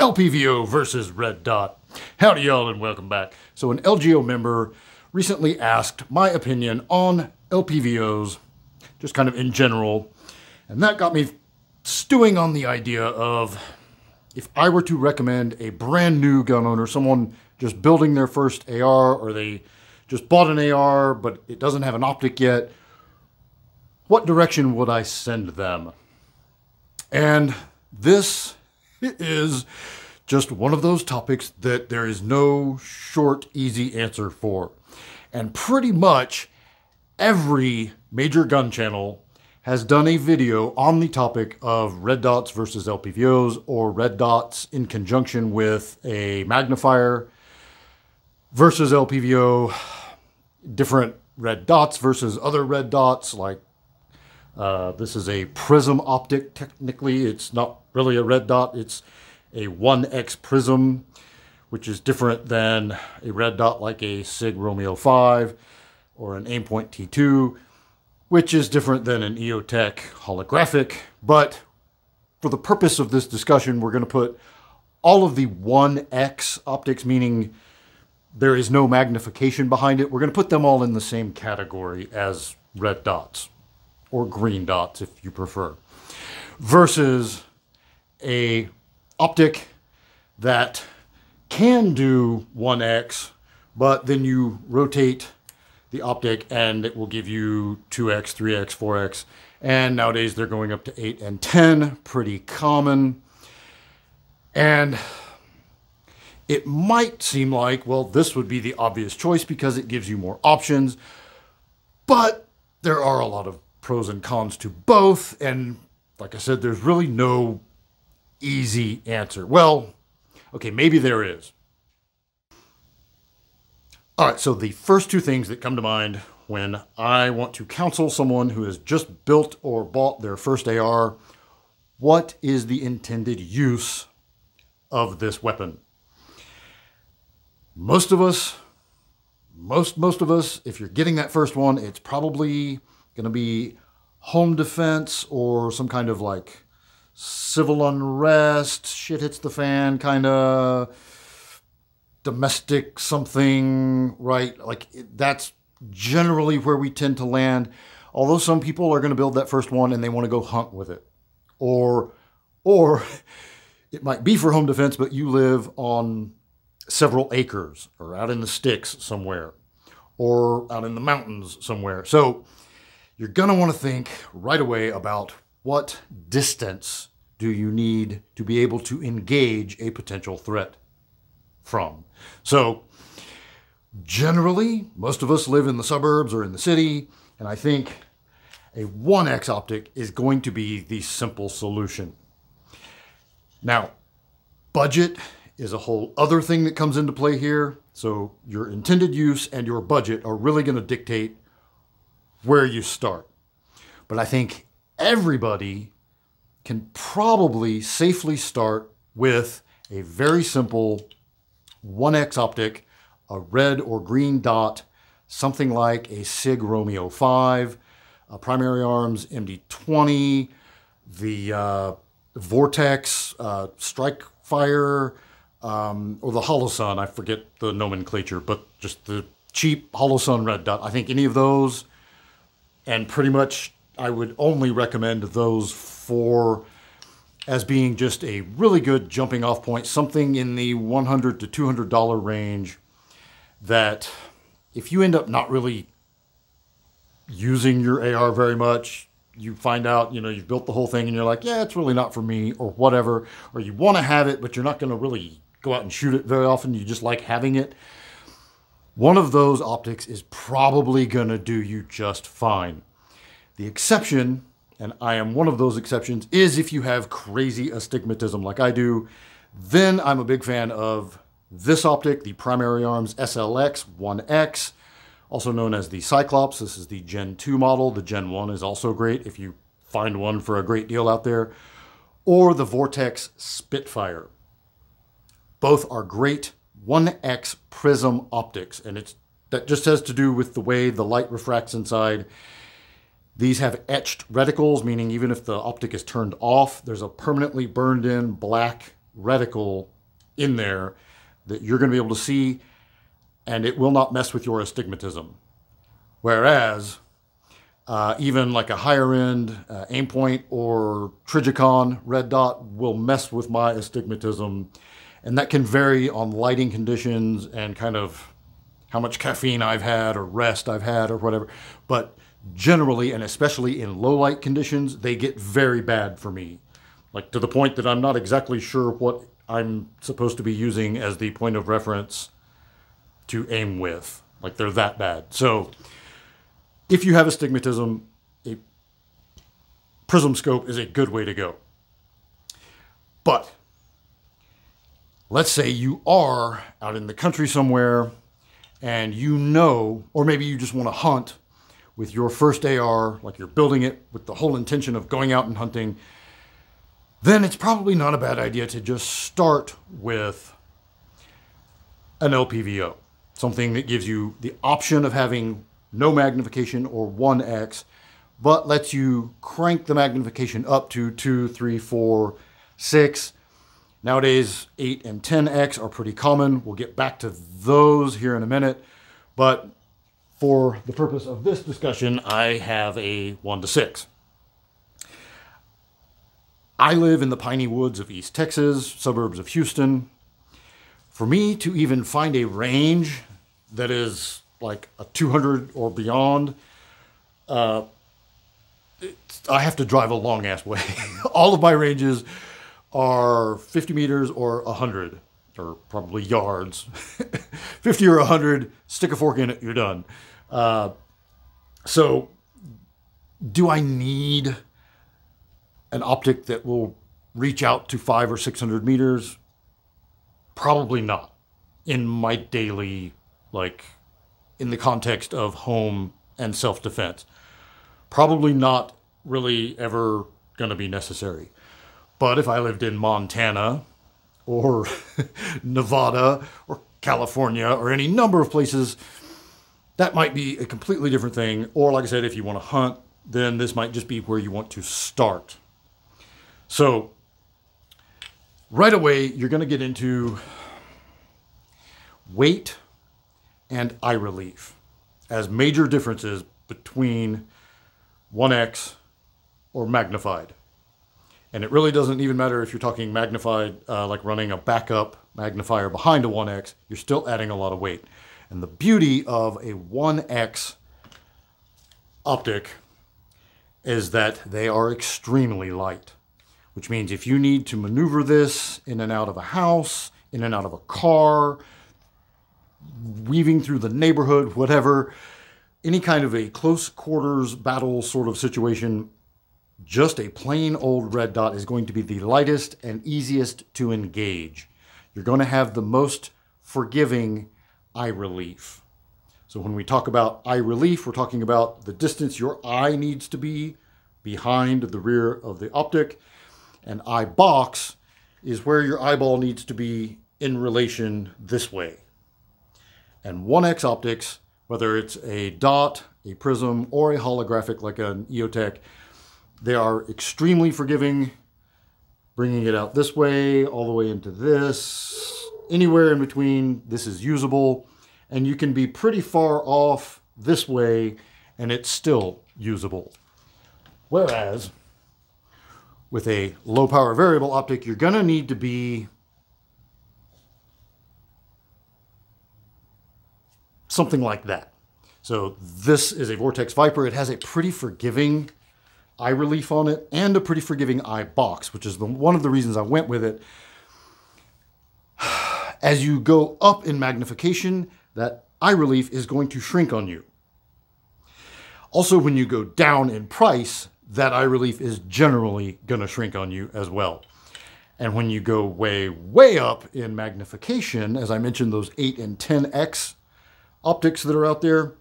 LPVO versus red dot. Howdy y'all and welcome back. So an LGO member recently asked my opinion on LPVOs, just kind of in general, and that got me stewing on the idea of if I were to recommend a brand new gun owner, someone just building their first AR, or they just bought an AR but it doesn't have an optic yet, what direction would I send them? And this is just one of those topics that there is no short, easy answer for. And pretty much every major gun channel has done a video on the topic of red dots versus LPVOs, or red dots in conjunction with a magnifier versus LPVO, different red dots versus other red dots, like this is a prism optic. Technically, it's not really a red dot. It's a 1X prism, which is different than a red dot like a SIG Romeo 5 or an Aimpoint T2, which is different than an EOTech holographic. But for the purpose of this discussion, we're going to put all of the 1X optics, meaning there is no magnification behind it. We're going to put them all in the same category as red dots, or green dots if you prefer, versus a optic that can do 1X, but then you rotate the optic and it will give you 2X, 3X, 4X, and nowadays they're going up to 8 and 10, pretty common. And it might seem like, well, this would be the obvious choice because it gives you more options, but there are a lot of pros and cons to both, and like I said, there's really no easy answer. Well, okay, maybe there is. All right, so the first two things that come to mind when I want to counsel someone who has just built or bought their first AR, what is the intended use of this weapon? Most of us, if you're getting that first one, it's probably going to be home defense or some kind of like civil unrest, shit hits the fan, kind of domestic something, right? Like that's generally where we tend to land. Although some people are going to build that first one and they want to go hunt with it. Or it might be for home defense, but you live on several acres or out in the sticks somewhere or out in the mountains somewhere. So you're going to want to think right away about what distance do you need to be able to engage a potential threat from. So generally, most of us live in the suburbs or in the city, and I think a 1X optic is going to be the simple solution. Now, budget is a whole other thing that comes into play here. So your intended use and your budget are really going to dictate where you start. But I think everybody can probably safely start with a very simple 1X optic, a red or green dot, something like a SIG Romeo 5, a Primary Arms MD20, the Vortex Strike Fire, or the Holosun. I forget the nomenclature, but just the cheap Holosun red dot. I think any of those, and pretty much I would only recommend those four as being just a really good jumping off point, something in the $100 to $200 range that if you end up not really using your AR very much, you find out, you've built the whole thing and you're like, yeah, it's really not for me or whatever, or you want to have it, but you're not going to really go out and shoot it very often. You just like having it. One of those optics is probably going to do you just fine. The exception, and I am one of those exceptions, is if you have crazy astigmatism like I do, then I'm a big fan of this optic, the Primary Arms SLX 1X, also known as the Cyclops. This is the Gen 2 model. The Gen 1 is also great if you find one for a great deal out there. Or the Vortex Spitfire. Both are great 1X prism optics, and that just has to do with the way the light refracts inside. These have etched reticles, meaning even if the optic is turned off, there's a permanently burned in black reticle in there that you're going to be able to see, and it will not mess with your astigmatism. Whereas even like a higher end Aimpoint or Trijicon red dot will mess with my astigmatism, and that can vary on lighting conditions and kind of how much caffeine I've had or rest I've had or whatever. But generally, and especially in low light conditions, they get very bad for me. Like to the point that I'm not exactly sure what I'm supposed to be using as the point of reference to aim with. Like they're that bad. So if you have astigmatism, a prism scope is a good way to go. But let's say you are out in the country somewhere and you know, or maybe you just want to hunt with your first AR, like you're building it with the whole intention of going out and hunting, then it's probably not a bad idea to just start with an LPVO. Something that gives you the option of having no magnification or 1x, but lets you crank the magnification up to 2, 3, 4, 6. Nowadays, 8 and 10x are pretty common. We'll get back to those here in a minute. But for the purpose of this discussion, I have a 1-6. I live in the piney woods of East Texas, suburbs of Houston. For me to even find a range that is like a 200 or beyond, I have to drive a long ass way. All of my ranges are 50 meters or 100, or probably yards. 50 or 100, stick a fork in it, you're done. So do I need an optic that will reach out to 500 or 600 meters? Probably not in my daily, like in the context of home and self-defense. Probably not really ever going to be necessary. But if I lived in Montana or Nevada or California or any number of places, that might be a completely different thing. Or like I said, if you want to hunt, then this might just be where you want to start. So right away, you're going to get into weight and eye relief as major differences between 1x or magnified. And it really doesn't even matter if you're talking magnified, like running a backup magnifier behind a 1x, you're still adding a lot of weight. And the beauty of a 1x optic is that they are extremely light, which means if you need to maneuver this in and out of a house, in and out of a car, weaving through the neighborhood, whatever, any kind of a close quarters battle sort of situation, just a plain old red dot is going to be the lightest and easiest to engage. You're going to have the most forgiving eye relief. So when we talk about eye relief, we're talking about the distance your eye needs to be behind the rear of the optic. And eye box is where your eyeball needs to be in relation this way. And 1x optics, whether it's a dot, a prism, or a holographic like an EOTech, they are extremely forgiving, bringing it out this way, all the way into this, anywhere in between, this is usable. And you can be pretty far off this way, and it's still usable. Whereas, with a low power variable optic, you're gonna need to be something like that. So this is a Vortex Viper. It has a pretty forgiving eye relief on it and a pretty forgiving eye box, which is one of the reasons I went with it. As you go up in magnification, that eye relief is going to shrink on you. Also, when you go down in price, that eye relief is generally going to shrink on you as well. And when you go way, way up in magnification, as I mentioned, those 8 and 10x optics that are out there,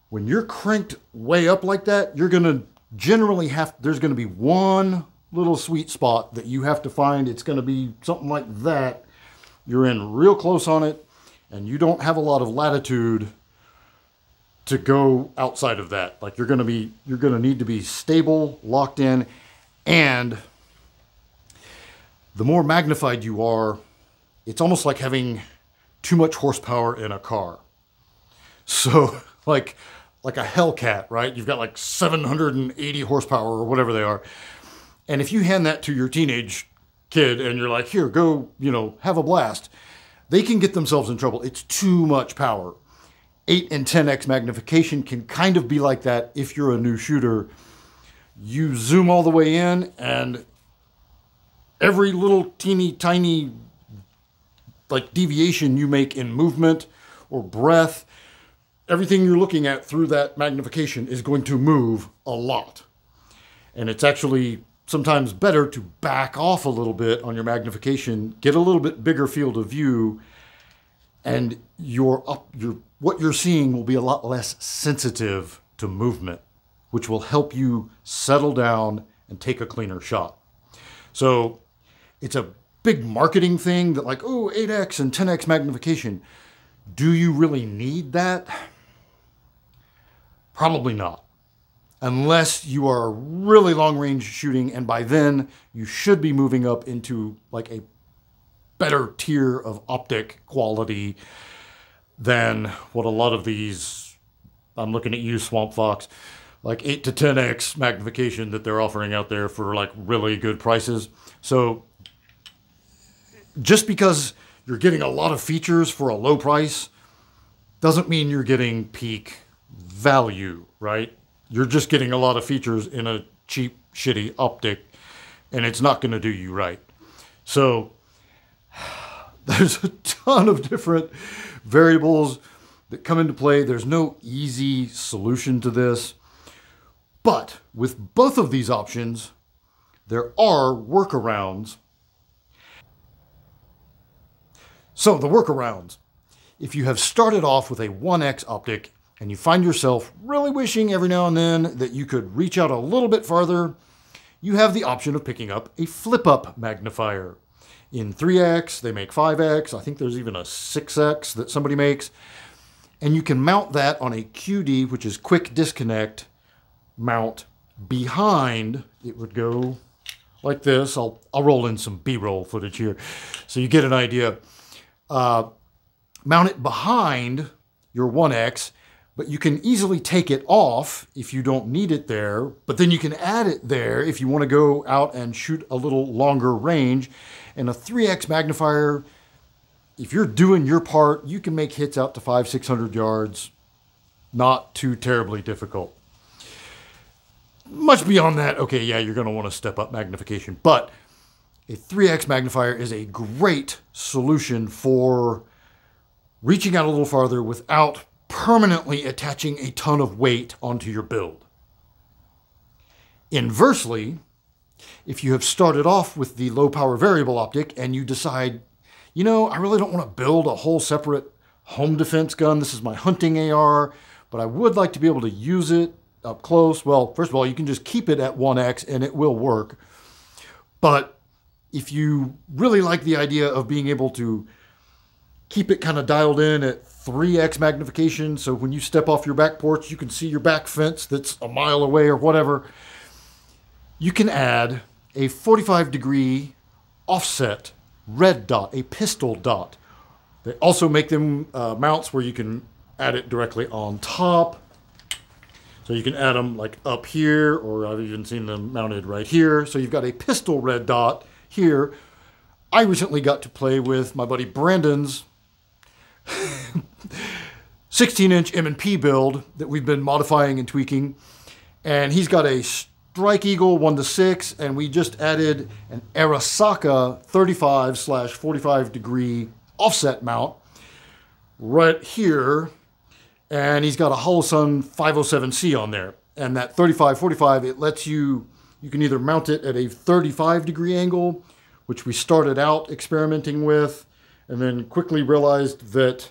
when you're cranked way up like that, you're going to generally there's going to be one little sweet spot that you have to find. It's going to be something like that. You're in real close on it, and you don't have a lot of latitude to go outside of that. Like you're going to need to be stable, locked in, and the more magnified you are, it's almost like having too much horsepower in a car. So like a Hellcat, right? You've got like 780 horsepower or whatever they are. And if you hand that to your teenage kid and you're like, here, go, have a blast, they can get themselves in trouble. It's too much power. 8 and 10x magnification can kind of be like that if you're a new shooter. You zoom all the way in and every little teeny tiny like deviation you make in movement or breath, everything you're looking at through that magnification is going to move a lot. And it's actually sometimes better to back off a little bit on your magnification, get a little bit bigger field of view, and what you're seeing will be a lot less sensitive to movement, which will help you settle down and take a cleaner shot. So it's a big marketing thing that like, oh, 8x and 10x magnification. Do you really need that? Probably not. Unless you are really long range shooting, and by then you should be moving up into like a better tier of optic quality than what a lot of these, I'm looking at you, Swamp Fox, like 8 to 10x magnification that they're offering out there for like really good prices. So just because you're getting a lot of features for a low price doesn't mean you're getting peak value, right? You're just getting a lot of features in a cheap, shitty optic, and it's not going to do you right. So there's a ton of different variables that come into play. There's no easy solution to this. But with both of these options, there are workarounds. So the workarounds. If you have started off with a 1x optic and you find yourself really wishing every now and then that you could reach out a little bit farther, you have the option of picking up a flip-up magnifier. In 3x, they make 5x. I think there's even a 6x that somebody makes. And you can mount that on a QD, which is quick disconnect mount behind. It would go like this. I'll roll in some B-roll footage here so you get an idea. Mount it behind your 1x, but you can easily take it off if you don't need it there, but then you can add it there if you want to go out and shoot a little longer range. And a 3x magnifier, if you're doing your part, you can make hits out to 500-600 yards. Not too terribly difficult. Much beyond that, okay, yeah, you're going to want to step up magnification, but a 3x magnifier is a great solution for reaching out a little farther without permanently attaching a ton of weight onto your build. Inversely, if you have started off with the low power variable optic and you decide, I really don't want to build a whole separate home defense gun. This is my hunting AR, but I would like to be able to use it up close. Well, first of all, you can just keep it at 1x and it will work. But if you really like the idea of being able to keep it kind of dialed in at 3x magnification, so when you step off your back porch, you can see your back fence that's a mile away or whatever, you can add a 45-degree offset red dot, a pistol dot. They also make them mounts where you can add it directly on top. So you can add them like up here, or I've even seen them mounted right here. So you've got a pistol red dot here. I recently got to play with my buddy Brandon's 16-inch M&P build that we've been modifying and tweaking. And he's got a Strike Eagle 1-6, and we just added an Arasaka 35/45 degree offset mount right here. And he's got a Holosun 507C on there. And that 35/45, it lets you can either mount it at a 35-degree angle, which we started out experimenting with, and then quickly realized that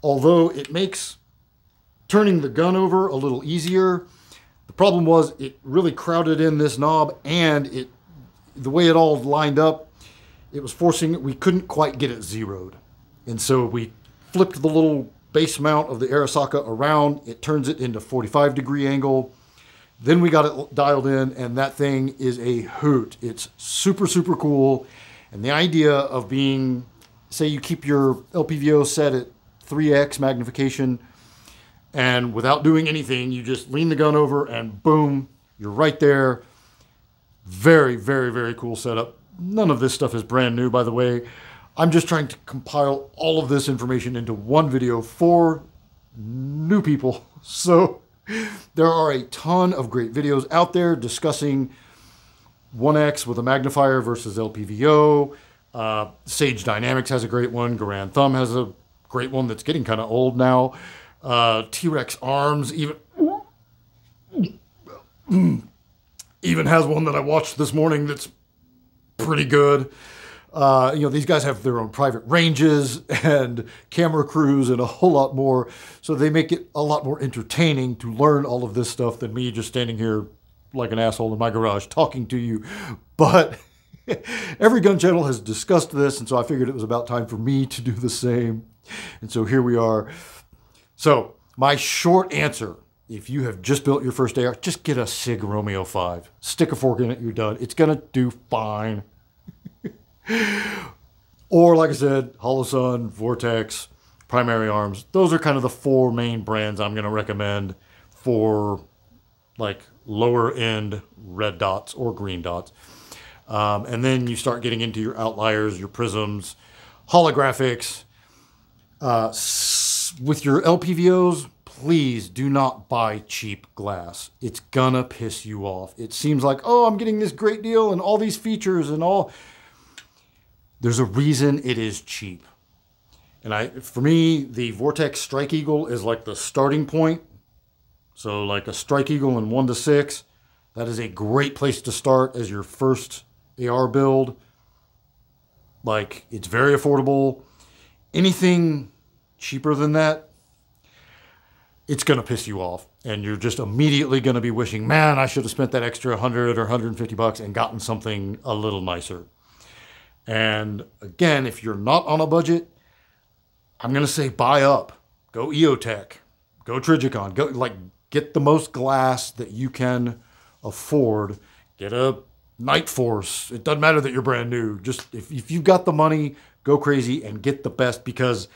although it makes turning the gun over a little easier, the problem was it really crowded in this knob, and the way it all lined up, it was forcing, we couldn't quite get it zeroed. And so we flipped the little base mount of the Arasaka around. It turns it into 45-degree angle. Then we got it dialed in, and that thing is a hoot. It's super, super cool. And the idea of being, say you keep your LPVO set at 3x magnification, and without doing anything, you just lean the gun over and boom, you're right there. Very, very, very cool setup. None of this stuff is brand new, by the way. I'm just trying to compile all of this information into one video for new people. So there are a ton of great videos out there discussing 1X with a magnifier versus LPVO. Sage Dynamics has a great one. Garand Thumb has a great one that's getting kind of old now. T-Rex Arms even has one that I watched this morning that's pretty good. These guys have their own private ranges and camera crews and a whole lot more. So they make it a lot more entertaining to learn all of this stuff than me just standing here like an asshole in my garage talking to you. But every gun channel has discussed this, and so I figured it was about time for me to do the same. And so here we are. So my short answer, if you have just built your first AR, just get a SIG Romeo 5. Stick a fork in it, you're done. It's going to do fine. Or like I said, Holosun, Vortex, Primary Arms. Those are kind of the 4 main brands I'm going to recommend for like lower end red dots or green dots. And then you start getting into your outliers, your prisms, holographics. With your LPVOs, please do not buy cheap glass. It's gonna piss you off. It seems like, oh, I'm getting this great deal and all these features and all. There's a reason it is cheap. And for me, the Vortex Strike Eagle is like the starting point. So like a Strike Eagle in 1-6, that is a great place to start as your first AR build. Like, it's very affordable. Anything cheaper than that, it's going to piss you off. And you're just immediately going to be wishing, man, I should have spent that extra 100 or 150 bucks and gotten something a little nicer. And again, if you're not on a budget, I'm going to say buy up. Go EOTech. Go Trijicon. Go, like, get the most glass that you can afford. Get a Night Force. It doesn't matter that you're brand new. Just if you've got the money, go crazy and get the best, because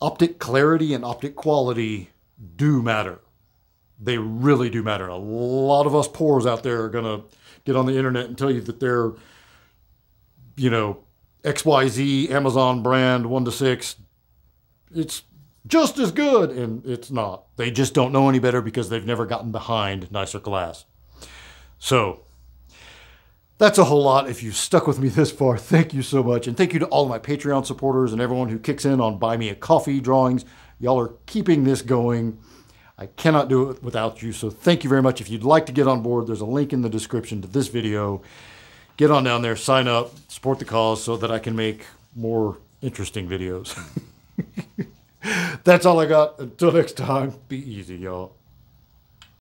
optic clarity and optic quality do matter. They really do matter. A lot of us poors out there are going to get on the internet and tell you that they're, XYZ Amazon brand 1-6. It's just as good, and it's not. They just don't know any better because they've never gotten behind nicer glass. So that's a whole lot. If you've stuck with me this far, thank you so much. And thank you to all of my Patreon supporters and everyone who kicks in on Buy Me a Coffee drawings. Y'all are keeping this going. I cannot do it without you. So thank you very much. If you'd like to get on board, there's a link in the description to this video. Get on down there, sign up, support the cause so that I can make more interesting videos. That's all I got. Until next time, be easy, y'all.